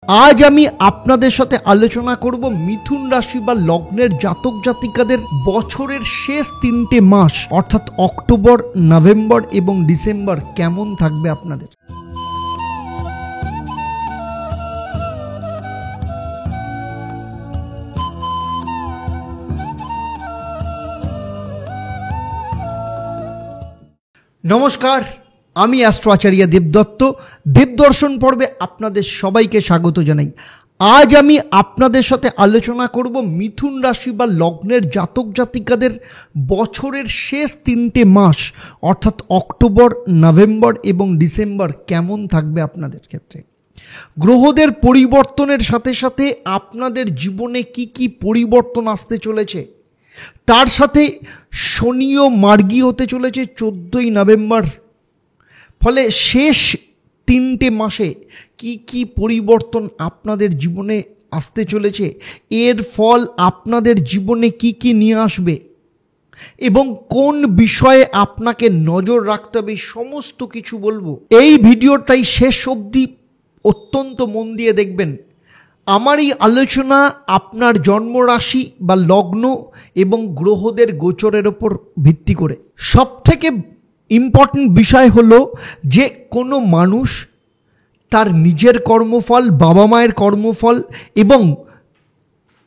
আজ আমি আপনাদের সাথে আলোচনা করব মিথুন রাশি বা লগ্নের জাতক জাতিকাদের বছরের শেষ 3টে মাস অর্থাৎ অক্টোবর, নভেম্বর এবং ডিসেম্বর কেমন থাকবে আপনাদের। নমস্কার, আমি অ্যাস্ট্রো আচার্য দেবদত্ত। দেবদর্শন পর্বে আপনাদের সবাইকে স্বাগত জানাই। আজ আমি আপনাদের সাথে আলোচনা করব মিথুন রাশি বা লগ্নের জাতক জাতিকাদের বছরের শেষ 3টে মাস অর্থাৎ অক্টোবর, নভেম্বর এবং ডিসেম্বর কেমন থাকবে আপনাদের ক্ষেত্রে। গ্রহদের পরিবর্তনের সাথে সাথে আপনাদের জীবনে কি কি পরিবর্তন আসতে চলেছে, তার সাথে শনিও মার্গী হতে চলেছে 14ই নভেম্বর। ফলে শেষ 3টে মাসে কি কি পরিবর্তন আপনাদের জীবনে আসতে চলেছে, এর ফল আপনাদের জীবনে কি কি নিয়ে আসবে এবং কোন বিষয়ে আপনাকে নজর রাখতে হবে, সমস্ত কিছু বলবো এই ভিডিওর। তাই শেষ অবধি অত্যন্ত মন দিয়ে দেখবেন। আমার এই আলোচনা আপনার জন্মরাশি বা লগ্ন এবং গ্রহদের গোচরের ওপর ভিত্তি করে। সবথেকে ইম্পর্টেন্ট বিষয় হলো যে কোনো মানুষ তার নিজের কর্মফল, বাবা মায়ের কর্মফল এবং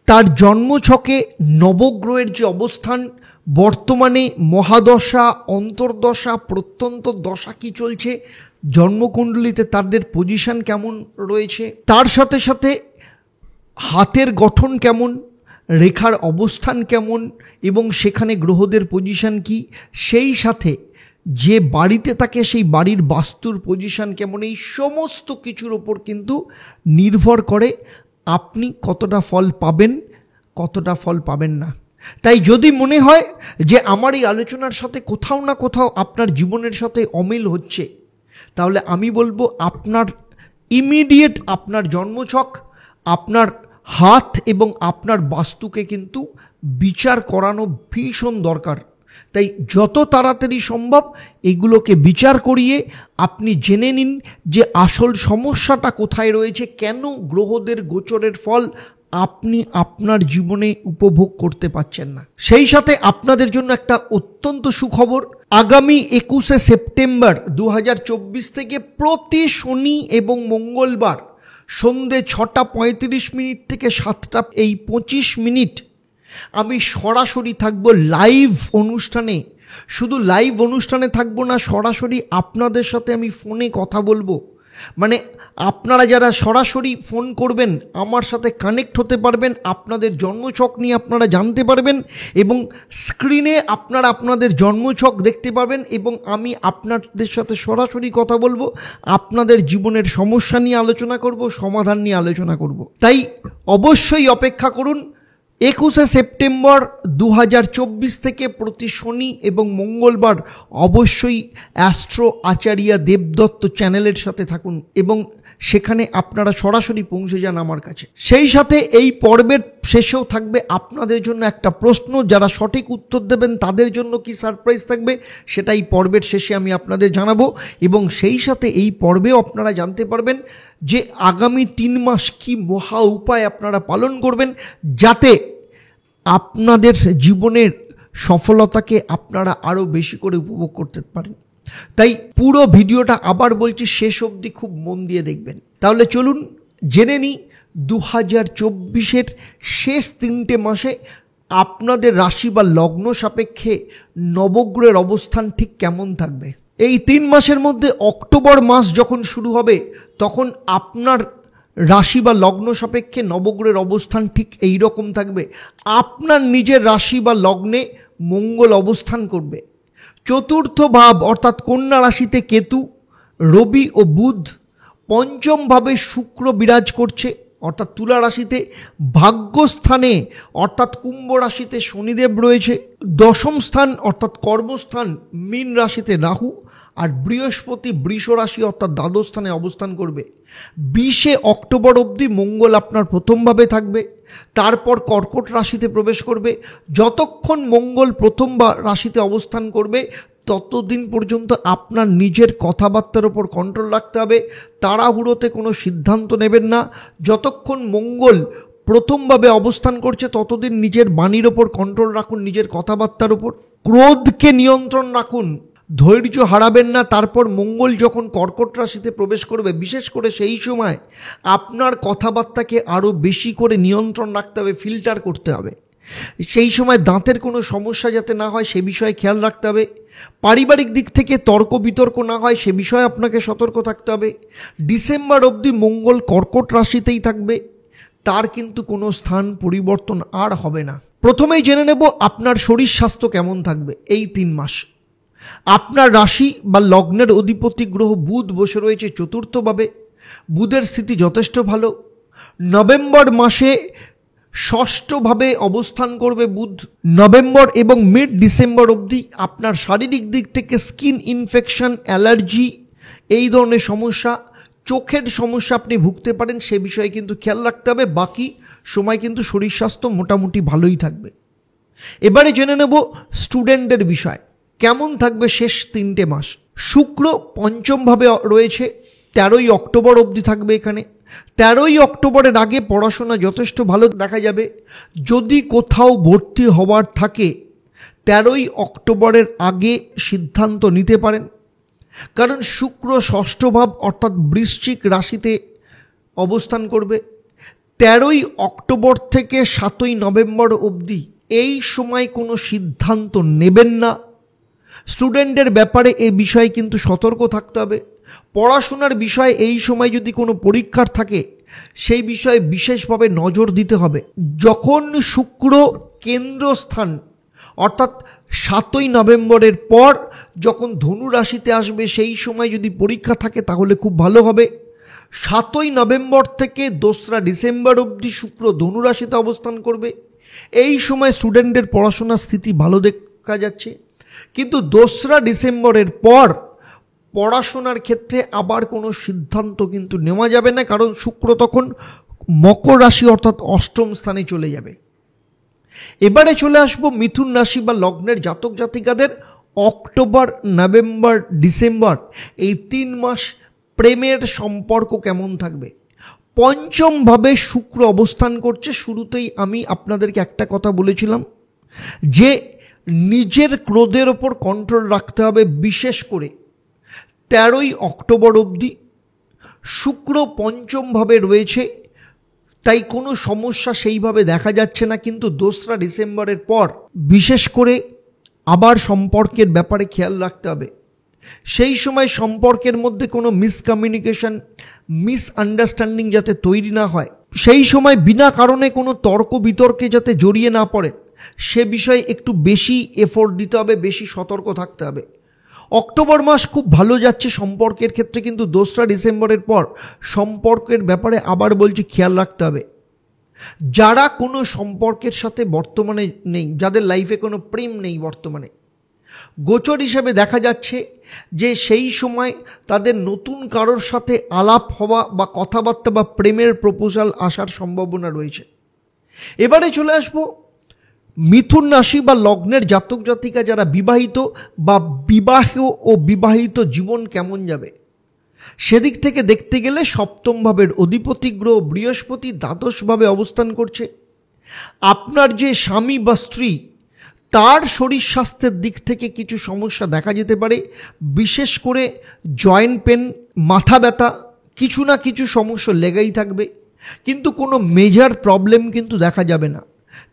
তার জন্মছকে নবগ্রহের যে অবস্থান, বর্তমানে মহাদশা, অন্তর্দশা, প্রত্যন্ত দশা কি চলছে, জন্মকুণ্ডলিতে তাদের পজিশন কেমন রয়েছে, তার সাথে সাথে হাতের গঠন কেমন, রেখার অবস্থান কেমন এবং সেখানে গ্রহদের পজিশন কি, সেই সাথে যে বাড়িতে থাকে সেই বাড়ির বাস্তুর পজিশন কেমন, এই সমস্ত কিছুর ওপর কিন্তু নির্ভর করে আপনি কতটা ফল পাবেন, কতটা ফল পাবেন না। তাই যদি মনে হয় যে আমার এই আলোচনার সাথে কোথাও না কোথাও আপনার জীবনের সাথে অমিল হচ্ছে, তাহলে আমি বলবো আপনার ইমিডিয়েট আপনার জন্মছক, আপনার হাত এবং আপনার বাস্তুকে কিন্তু বিচার করানো ভীষণ দরকার। তাই যত তাড়াতাড়ি সম্ভব এগুলোকে বিচার করিয়ে আপনি জেনে নিন যে আসল সমস্যাটা কোথায় রয়েছে, কেন গ্রহদের গোচরের ফল আপনি আপনার জীবনে উপভোগ করতে পারছেন না। সেই সাথে আপনাদের জন্য একটা অত্যন্ত সুখবর, আগামী 21শে সেপ্টেম্বর 2024 থেকে প্রতি শনি এবং মঙ্গলবার সন্ধে 6:35 থেকে 7:25 আমি সরাসরি থাকবো লাইভ অনুষ্ঠানে। শুধু লাইভ অনুষ্ঠানে থাকবো না, সরাসরি আপনাদের সাথে আমি ফোনে কথা বলবো। মানে আপনারা যারা সরাসরি ফোন করবেন আমার সাথে কানেক্ট হতে পারবেন, আপনাদের জন্মছক নিয়ে আপনারা জানতে পারবেন এবং স্ক্রিনে আপনারা আপনাদের জন্মছক দেখতে পাবেন এবং আমি আপনাদের সাথে সরাসরি কথা বলবো, আপনাদের জীবনের সমস্যা নিয়ে আলোচনা করব, সমাধান নিয়ে আলোচনা করব। তাই অবশ্যই অপেক্ষা করুন। 21শে সেপ্টেম্বর 2024 থেকে প্রতি শনি এবং মঙ্গলবার অবশ্যই অ্যাস্ট্রো আচার্য দেবদত্ত চ্যানেলের সাথে থাকুন এবং সেখানে আপনারা সরাসরি পৌঁছে যান আমার কাছে। সেই সাথে এই পর্বের শেষেও থাকবে আপনাদের জন্য একটা প্রশ্ন, যারা সঠিক উত্তর দেবেন তাদের জন্য কি সারপ্রাইজ থাকবে সেটাই পর্বের শেষে আমি আপনাদের জানাবো। এবং সেই সাথে এই পর্বেও আপনারা জানতে পারবেন যে আগামী 3 মাস কি মহা উপায় আপনারা পালন করবেন যাতে আপনাদের জীবনের সফলতাকে আপনারা আরও বেশি করে উপভোগ করতে পারেন। তাই পুরো ভিডিওটা আবার বলছি, শেষ অবধি খুব মন দিয়ে দেখবেন। তাহলে চলুন জেনে নিই 2024-এর শেষ 3টে মাসে আপনাদের রাশি বা লগ্ন সাপেক্ষে নবগ্রহের অবস্থান ঠিক কেমন থাকবে। এই 3 মাসের মধ্যে অক্টোবর মাস যখন শুরু হবে তখন আপনার রাশি বা লগ্ন সাপেক্ষে নবগ্রহের অবস্থান ঠিক এই রকম থাকবে। আপনার নিজের রাশি বা লগ্নে মঙ্গল অবস্থান করবে, চতুর্থ ভাব অর্থাৎ কন্যা রাশিতে কেতু, রবি ও বুধ, পঞ্চম ভাবে শুক্র বিরাজ করছে অর্থাৎ তুলা রাশিতে, ভাগ্যস্থানে অর্থাৎ কুম্ভ রাশিতে শনিদেব রয়েছে, দশম স্থান অর্থাৎ কর্মস্থান মীন রাশিতে রাহু, আর বৃহস্পতি বৃষ রাশি অর্থাৎ দ্বাদশ স্থানে অবস্থান করবে। 20শে অক্টোবর অবধি মঙ্গল আপনার প্রথমভাবে থাকবে, তারপর কর্কট রাশিতে প্রবেশ করবে। যতক্ষণ মঙ্গল প্রথম রাশিতে অবস্থান করবে ততদিন পর্যন্ত আপনার নিজের কথাবার্তার ওপর কন্ট্রোল রাখতে হবে। তাড়াহুড়োতে কোনো সিদ্ধান্ত নেবেন না। যতক্ষণ মঙ্গল প্রথমভাবে অবস্থান করছে ততদিন নিজের বাণীর ওপর কন্ট্রোল রাখুন, নিজের কথাবার্তার ওপর। ক্রোধকে নিয়ন্ত্রণ রাখুন, ধৈর্য হারাবেন না। তারপর মঙ্গল যখন কর্কট রাশিতে প্রবেশ করবে, বিশেষ করে সেই সময় আপনার কথাবার্তাকে আরও বেশি করে নিয়ন্ত্রণ রাখতে হবে, ফিল্টার করতে হবে। সেই সময় দাঁতের কোনো সমস্যা যাতে না হয় সে বিষয়ে খেয়াল রাখতে হবে। পারিবারিক দিক থেকে তর্ক বিতর্ক না হয় সে বিষয়ে আপনাকে সতর্ক থাকতে হবে। ডিসেম্বর অবধি মঙ্গল কর্কট রাশিতেই থাকবে, তার কিন্তু কোনো স্থান পরিবর্তন আর হবে না। প্রথমেই জেনে নেব আপনার শরীর স্বাস্থ্য কেমন থাকবে এই 3 মাস। আপনার রাশি বা লগ্নের অধিপতি গ্রহ বুধ বসে রয়েছে চতুর্থভাবে। বুধের স্থিতি যথেষ্ট ভালো। নভেম্বর মাসে ষষ্ঠভাবে অবস্থান করবে বুধ। নভেম্বর এবং মিড ডিসেম্বর অবধি আপনার শারীরিক দিক থেকে স্কিন ইনফেকশন, অ্যালার্জি, এই ধরনের সমস্যা, চোখের সমস্যা আপনি ভুগতে পারেন, সে বিষয়ে কিন্তু খেয়াল রাখতে হবে। বাকি সময় কিন্তু শরীর স্বাস্থ্য মোটামুটি ভালোই থাকবে। এবারে জেনে নেব স্টুডেন্টদের বিষয় কেমন থাকবে শেষ 3টে মাস। শুক্র পঞ্চমভাবে রয়েছে, 13ই অক্টোবর অবধি থাকবে এখানে। 13ই অক্টোবরের আগে পড়াশোনা যথেষ্ট ভালো দেখা যাবে। যদি কোথাও ভর্তি হওয়ার থাকে 13ই অক্টোবরের আগে সিদ্ধান্ত নিতে পারেন, কারণ শুক্র ষষ্ঠ ভাব অর্থাৎ বৃশ্চিক রাশিতে অবস্থান করবে। 13ই অক্টোবর থেকে 7ই নভেম্বর অবধি এই সময় কোনো সিদ্ধান্ত নেবেন না। স্টুডেন্টদের ব্যাপারে এই বিষয়ে কিন্তু সতর্ক থাকতে হবে। পড়াশোনার বিষয়ে এই সময় যদি কোনো পরীক্ষার থাকে সেই বিষয়ে বিশেষভাবে নজর দিতে হবে। যখন শুক্র কেন্দ্রস্থান অর্থাৎ 7ই নভেম্বরের পর যখন ধনু রাশিতে আসবে সেই সময় যদি পরীক্ষা থাকে তাহলে খুব ভালো হবে। 7ই নভেম্বর থেকে 2রা ডিসেম্বর অবধি শুক্র ধনু রাশিতে অবস্থান করবে। এই সময় স্টুডেন্টদের পড়াশোনার স্থিতি ভালো দেখা যাচ্ছে, কিন্তু 2রা ডিসেম্বরের পর পড়াশোনার ক্ষেত্রে আবার কোনো সিদ্ধান্ত কিন্তু নেওয়া যাবে না, কারণ শুক্র তখন মকর রাশি অর্থাৎ অষ্টম স্থানে চলে যাবে। এবারে চলে আসবো মিথুন রাশি বা লগ্নের জাতক জাতিকাদের অক্টোবর, নভেম্বর, ডিসেম্বর এই 3 মাস প্রেমের সম্পর্ক কেমন থাকবে। পঞ্চমভাবে শুক্র অবস্থান করছে। শুরুতেই আমি আপনাদেরকে একটা কথা বলেছিলাম যে নিজের ক্রোধের ওপর কন্ট্রোল রাখতে হবে, বিশেষ করে 13ই অক্টোবর অবধি শুক্র পঞ্চমভাবে রয়েছে, তাই কোনো সমস্যা সেইভাবে দেখা যাচ্ছে না। কিন্তু 2রা ডিসেম্বরের পর বিশেষ করে আবার সম্পর্কের ব্যাপারে খেয়াল রাখতে হবে। সেই সময় সম্পর্কের মধ্যে কোনো মিসকমিউনিকেশন, মিসআন্ডারস্ট্যান্ডিং যাতে তৈরি না হয়, সেই সময় বিনা কারণে কোনো তর্ক বিতর্কে যাতে জড়িয়ে না পড়ে সে বিষয়ে একটু বেশি এফোর্ট দিতে হবে, বেশি সতর্ক থাকতে হবে। অক্টোবর মাস খুব ভালো যাচ্ছে সম্পর্কের ক্ষেত্রে, কিন্তু 2রা ডিসেম্বরের পর সম্পর্কের ব্যাপারে আবার বলছি খেয়াল রাখতে হবে। যারা কোনো সম্পর্কের সাথে বর্তমানে নেই, যাদের লাইফে কোনো প্রেম নেই বর্তমানে, গোচর হিসেবে দেখা যাচ্ছে যে সেই সময় তাদের নতুন কারোর সাথে আলাপ হওয়া বা কথাবার্তা বা প্রেমের প্রপোজাল আসার সম্ভাবনা রয়েছে। এবারে চলে আসবো মিথুন রাশি বা লগ্নের জাতক জাতিকা যারা বিবাহিত বা বিবাহ ও বিবাহিত জীবন কেমন যাবে সেদিক থেকে দেখতে গেলে সপ্তম ভাবের অধিপতি গ্রহ বৃহস্পতি দ্বাদশভাবে অবস্থান করছে। আপনার যে স্বামী বা স্ত্রী তার শরীর স্বাস্থ্যের দিক থেকে কিছু সমস্যা দেখা যেতে পারে, বিশেষ করে জয়েন্ট পেন, মাথা ব্যথা, কিছু না কিছু সমস্যা লেগেই থাকবে, কিন্তু কোনো মেজর প্রবলেম কিন্তু দেখা যাবে না।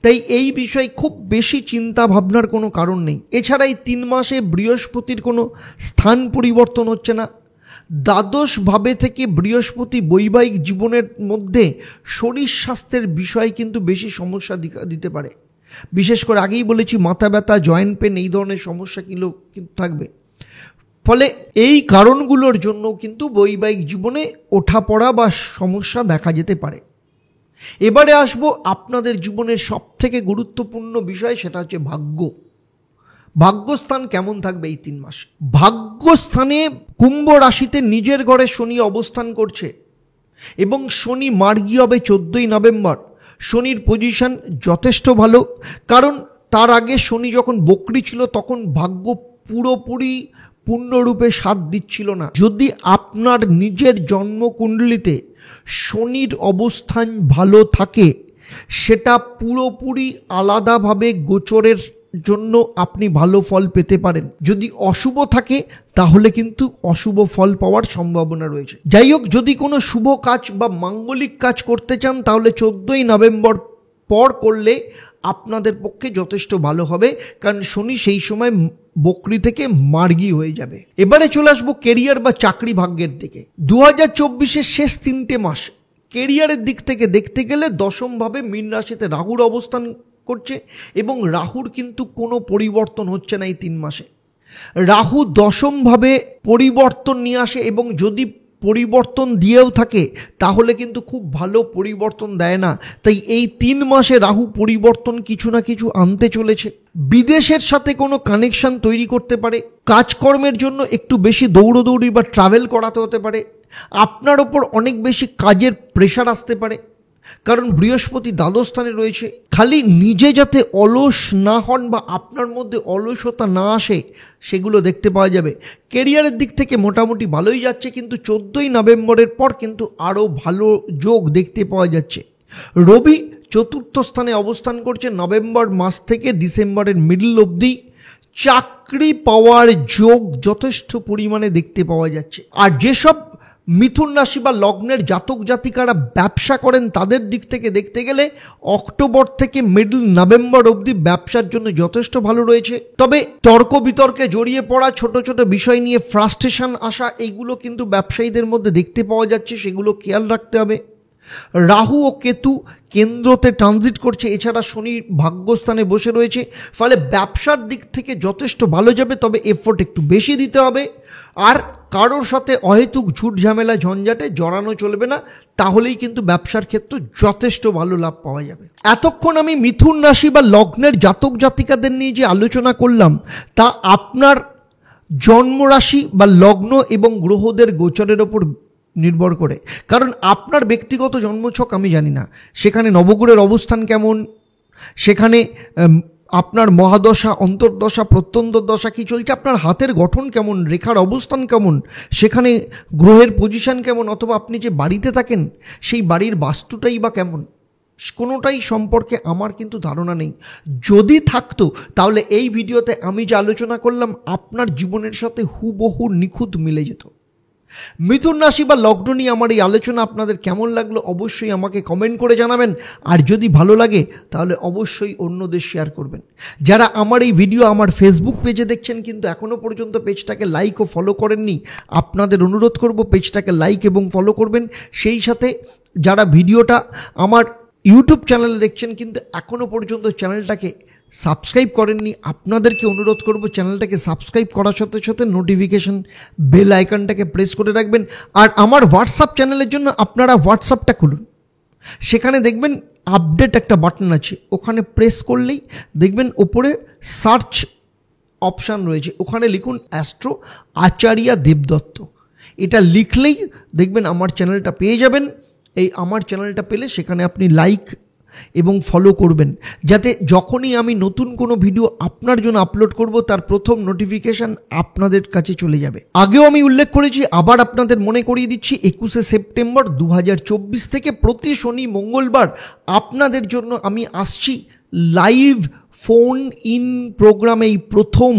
তাই এই বিষয়ে খুব বেশি চিন্তা ভাবনার কোনো কারণ নেই। এছাড়া এই 3 মাসে বৃহস্পতির কোনো স্থান পরিবর্তন হচ্ছে না। দ্বাদশ ভাবে থেকে বৃহস্পতি বৈবাহিক জীবনের মধ্যে শরীর স্বাস্থ্যের বিষয়ে কিন্তু বেশি সমস্যা দিতে পারে। বিশেষ করে আগেই বলেছি মাথা ব্যথা, জয়েন্ট পেন, এই ধরনের সমস্যা কিন্তু থাকবে। ফলে এই কারণগুলোর জন্য কিন্তু বৈবাহিক জীবনে ওঠাপড়া বা সমস্যা দেখা যেতে পারে। এবারে আসবো আপনাদের জীবনের সবথেকে গুরুত্বপূর্ণ বিষয়, সেটা হচ্ছে ভাগ্য। ভাগ্যস্থান কেমন থাকবে এই 3 মাস। ভাগ্যস্থানে কুম্ভ রাশিতে নিজের ঘরে শনি অবস্থান করছে এবং শনি মার্গী হবে 14ই নভেম্বর। শনির পজিশন যথেষ্ট ভালো, কারণ তার আগে শনি যখন বকরি ছিল তখন ভাগ্য পুরোপুরি পূর্ণরূপে সাথ দিচ্ছিল না। যদি আপনার নিজের জন্মকুণ্ডলিতে শনির অবস্থান ভালো থাকে, সেটা পুরোপুরি আলাদাভাবে গোচরের জন্য আপনি ভালো ফল পেতে পারেন। যদি অশুভ থাকে তাহলে কিন্তু অশুভ ফল পাওয়ার সম্ভাবনা রয়েছে। যাই হোক, যদি কোনো শুভ কাজ বা মাঙ্গলিক কাজ করতে চান তাহলে 14ই নভেম্বর পর করলে আপনাদের পক্ষে যথেষ্ট ভালো হবে, কারণ শনি সেই সময় বকরি থেকে মার্গী হয়ে যাবে। এবারে চলে আসবো কেরিয়ার বা চাকরি ভাগ্যের দিকে। 2024-এর শেষ 3টে মাস কেরিয়ারের দিক থেকে দেখতে গেলে দশমভাবে মীন রাশিতে রাহুর অবস্থান করছে এবং রাহুর কিন্তু কোনো পরিবর্তন হচ্ছে না এই 3 মাসে। রাহু দশমভাবে পরিবর্তন নিয়ে আসে এবং যদি পরিবর্তন দিয়েও থাকে তাহলে কিন্তু খুব ভালো পরিবর্তন দেয় না। তাই এই 3 মাসে রাহু পরিবর্তন কিছু না কিছু আনতে চলেছে। বিদেশের সাথে কোনো কানেকশন তৈরি করতে পারে, কাজকর্মের জন্য একটু বেশি দৌড়োদৌড়ি বা ট্রাভেল করাতে হতে পারে, আপনার ওপর অনেক বেশি কাজের প্রেশার আসতে পারে, কারণ বৃহস্পতি দ্বাদশ স্থানে রয়েছে। খালি নিজে যাতে অলস না হন বা আপনার মধ্যে অলসতা না আসে সেগুলো দেখতে পাওয়া যাবে। কেরিয়ারের দিক থেকে মোটামুটি ভালোই যাচ্ছে, কিন্তু 14ই নভেম্বরের পর কিন্তু আরও ভালো যোগ দেখতে পাওয়া যাচ্ছে। রবি চতুর্থ স্থানে অবস্থান করছে নভেম্বর মাস থেকে ডিসেম্বরের মিডল অবধি। চাকরি পাওয়ার যোগ যথেষ্ট পরিমাণে দেখতে পাওয়া যাচ্ছে। আর যেসব মিথুন রাশি বা লগ্নের জাতক জাতিকারা ব্যবসা করেন তাদের দিক থেকে দেখতে গেলে অক্টোবর থেকে মিডল নভেম্বর অবধি ব্যবসার জন্য যথেষ্ট ভালো রয়েছে। তবে তর্ক বিতর্কে জড়িয়ে পড়া, ছোট ছোট বিষয় নিয়ে ফ্রাস্ট্রেশন আসা, এইগুলো কিন্তু ব্যবসায়ীদের মধ্যে দেখতে পাওয়া যাচ্ছে, সেগুলো খেয়াল রাখতে হবে। রাহু ও কেতু কেন্দ্রতে ট্রানজিট করছে, এছাড়া শনি ভাগ্যস্থানে বসে রয়েছে, ফলে ব্যবসার দিক থেকে যথেষ্ট ভালো যাবে। তবে এফোর্ট একটু বেশি দিতে হবে, আর কারোর সাথে অহেতুক ঝুট ঝামেলা ঝঞ্ঝাটে জড়ানো চলবে না, তাহলেই কিন্তু ব্যবসার ক্ষেত্রে যথেষ্ট ভালো লাভ পাওয়া যাবে। এতক্ষণ আমি মিথুন রাশি বা লগ্নের জাতক জাতিকাদের নিয়ে যে আলোচনা করলাম তা আপনার জন্মরাশি বা লগ্ন এবং গ্রহদের গোচরের ওপর নির্ভর করে, কারণ আপনার ব্যক্তিগত জন্মছক আমি জানি না, সেখানে নবগ্রহের অবস্থান কেমন, সেখানে আপনার মহাদশা, অন্তর্দশা, প্রত্যন্তর দশা কী চলছে, আপনার হাতের গঠন কেমন, রেখার অবস্থান কেমন, সেখানে গ্রহের পজিশন কেমন, অথবা আপনি যে বাড়িতে থাকেন সেই বাড়ির বাস্তুটাই বা কেমন, কোনোটাই সম্পর্কে আমার কিন্তু ধারণা নেই। যদি থাকতো তাহলে এই ভিডিওতে আমি যে আলোচনা করলাম আপনার জীবনের সাথে হুবহু নিখুঁত মিলে যেত। মিথুন রাশি বা লগ্ন নিয়ে আমার এই আলোচনা আপনাদের কেমন লাগলো অবশ্যই আমাকে কমেন্ট করে জানাবেন, আর যদি ভালো লাগে তাহলে অবশ্যই অন্যদের শেয়ার করবেন। যারা আমার এই ভিডিও আমার ফেসবুক পেজে দেখছেন কিন্তু এখনও পর্যন্ত পেজটাকে লাইক ও ফলো করেননি, আপনাদের অনুরোধ করব পেজটাকে লাইক এবং ফলো করবেন। সেই সাথে যারা ভিডিওটা আমার ইউটিউব চ্যানেলে দেখছেন কিন্তু এখনও পর্যন্ত চ্যানেলটাকে সাবস্ক্রাইব করেননি, আপনাদেরকে অনুরোধ করব চ্যানেলটাকে সাবস্ক্রাইব করার সাথে সাথে নোটিফিকেশন বেল আইকনটাকে প্রেস করে রাখবেন। আর আমার হোয়াটসঅ্যাপ চ্যানেলের জন্য আপনারা হোয়াটসঅ্যাপটা খুলুন, সেখানে দেখবেন আপডেট একটা বাটন আছে, ওখানে প্রেস করলেই দেখবেন ওপরে সার্চ অপশান রয়েছে, ওখানে লিখুন অ্যাস্ট্রো আচার্যা দেবদত্ত। এটা লিখলেই দেখবেন আমার চ্যানেলটা পেয়ে যাবেন। এই আমার চ্যানেলটা পেলে সেখানে আপনি লাইক এবং ফলো করবেন, যাতে যখনই আমি নতুন কোনো ভিডিও আপনার জন্য আপলোড করব তার প্রথম নোটিফিকেশান আপনাদের কাছে চলে যাবে। আগেও আমি উল্লেখ করেছি, আবার আপনাদের মনে করিয়ে দিচ্ছি, 21শে সেপ্টেম্বর 2024 থেকে প্রতি শনি মঙ্গলবার আপনাদের জন্য আমি আসছি লাইভ ফোন ইন প্রোগ্রাম। এই প্রথম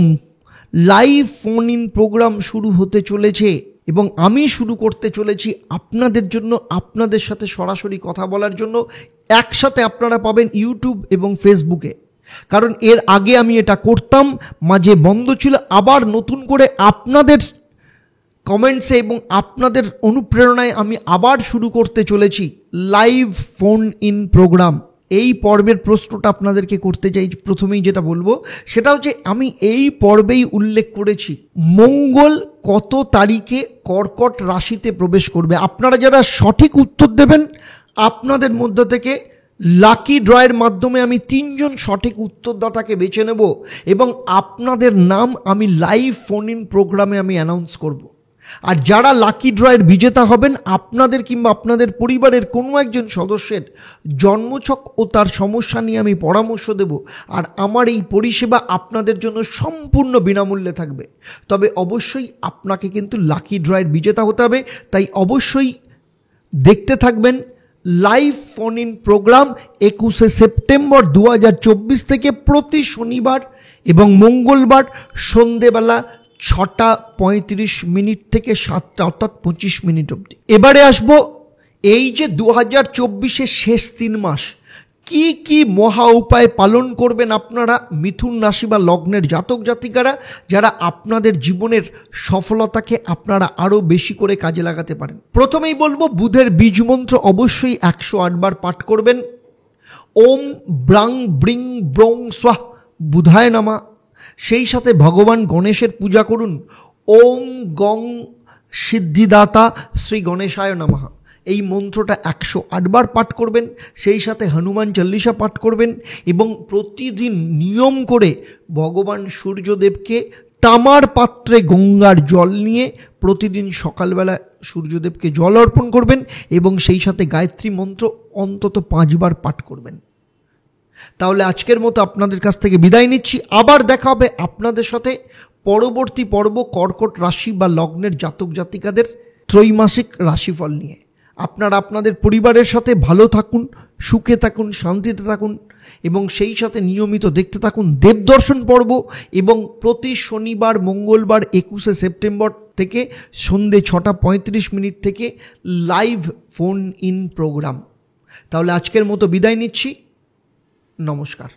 লাইভ ফোন ইন প্রোগ্রাম শুরু হতে চলেছে এবং আমি শুরু করতে চলেছি আপনাদের জন্য, আপনাদের সাথে সরাসরি কথা বলার জন্য। একসাথে আপনারা পাবেন ইউটিউব এবং ফেসবুকে, কারণ এর আগে আমি এটা করতাম, মাঝে বন্ধ ছিল, আবার নতুন করে আপনাদের কমেন্টসে এবং আপনাদের অনুপ্রেরণায় আমি আবার শুরু করতে চলেছি লাইভ ফোন ইন প্রোগ্রাম। এই পর্বের প্রশ্নটা আপনাদেরকে করতে চাই, প্রথমেই যেটা বলবো সেটা হচ্ছে, আমি এই পর্বেই উল্লেখ করেছি মঙ্গল কত তারিখে কর্কট রাশিতে প্রবেশ করবে। আপনারা যারা সঠিক উত্তর দেবেন আপনাদের মধ্য থেকে লাকি ড্রয়ের মাধ্যমে আমি 3 জন সঠিক উত্তরদাতাকে বেছে নেব এবং আপনাদের নাম আমি লাইভ ফোন ইন প্রোগ্রামে আমি অ্যানাউন্স করব। আর যারা লাকি ড্রয়ের বিজেতা হবেন, আপনাদের কিংবা আপনাদের পরিবারের কোনো একজন সদস্যের জন্মছক ও তার সমস্যা নিয়ে আমি পরামর্শ দেব। আর আমার এই পরিষেবা আপনাদের জন্য সম্পূর্ণ বিনামূল্যে থাকবে। তবে অবশ্যই আপনাকে কিন্তু লাকি ড্রয়ের বিজেতা হতে হবে। তাই অবশ্যই দেখতে থাকবেন লাইভ ফোন ইন প্রোগ্রাম 21শে সেপ্টেম্বর 2024 থেকে প্রতি শনিবার এবং মঙ্গলবার সন্ধেবেলা 6:35 থেকে 7টা অর্থাৎ 25 মিনিট অবধি। এবারে আসবো এই যে 2024-এর শেষ 3 মাস কি কি মহা উপায় পালন করবেন আপনারা মিথুন রাশি বা লগ্নের জাতক জাতিকারা, যারা আপনাদের জীবনের সফলতাকে আপনারা আরও বেশি করে কাজে লাগাতে পারেন। প্রথমেই বলবো, বুধের বীজ মন্ত্র অবশ্যই 108 বার পাঠ করবেন। ওম ব্রাং ব্রিং ব্রং স্বাহ বুধায় নামা। সেই সাথে ভগবান গণেশের পূজা করুন। ওম গং সিদ্ধিদাতা শ্রী গণেশায় নমঃ। এই মন্ত্রটা 108 বার পাঠ করবেন। সেই সাথে হনুমান চল্লিশা পাঠ করবেন এবং প্রতিদিন নিয়ম করে ভগবান সূর্যদেবকে তামার পাত্রে গঙ্গার জল নিয়ে প্রতিদিন সকালবেলা সূর্যদেবকে জল অর্পণ করবেন এবং সেই সাথে গায়ত্রী মন্ত্র অন্তত 5 বার পাঠ করবেন। তাহলে আজকের মতো আপনাদের কাছ থেকে বিদায় নিচ্ছি। আবার দেখা হবে আপনাদের সাথে পরবর্তী পর্ব কর্কট রাশি বা লগ্নের জাতক জাতিকাদের ত্রৈমাসিক রাশিফল নিয়ে। আপনারা আপনাদের পরিবারের সাথে ভালো থাকুন, সুখে থাকুন, শান্তিতে থাকুন এবং সেই সাথে নিয়মিত দেখতে থাকুন দেবদর্শন পর্ব এবং প্রতি শনিবার মঙ্গলবার 21শে সেপ্টেম্বর থেকে সন্ধে 6:35 থেকে লাইভ ফোন ইন প্রোগ্রাম। তাহলে আজকের মতো বিদায় নিচ্ছি। নমস্কার।